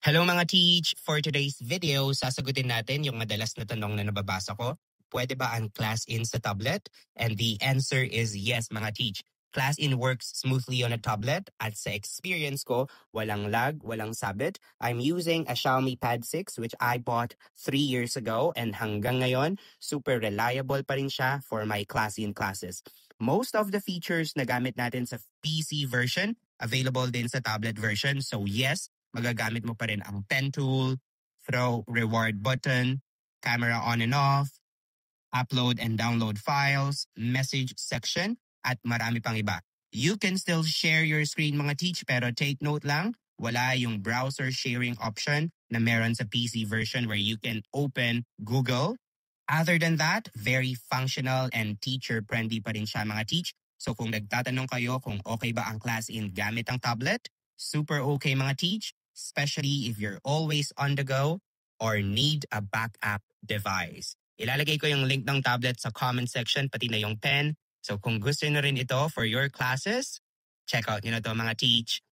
Hello mga teach! For today's video, sasagutin natin yung madalas na tanong na nababasa ko. Pwede ba ang class-in sa tablet? And the answer is yes mga teach. Class-in works smoothly on a tablet at sa experience ko, walang lag, walang sabit. I'm using a Xiaomi Pad 6 which I bought 3 years ago and hanggang ngayon, super reliable pa rin siya for my class-in classes. Most of the features na gamit natin sa PC version, available din sa tablet version. So yes, magagamit mo pa rin ang pen tool, throw reward button, camera on and off, upload and download files, message section, at marami pang iba. You can still share your screen mga teach pero take note lang, wala yung browser sharing option na meron sa PC version where you can open Google. Other than that, very functional and teacher-friendly pa rin siya mga teach. So kung nagtatanong kayo kung okay ba ang class-in gamit ang tablet, super okay mga teach, especially if you're always on the go or need a backup device. Ilalagay ko yung link ng tablet sa comment section, pati na yung pen. So kung gusto nyo rin ito for your classes, check out nyo na to mga teach.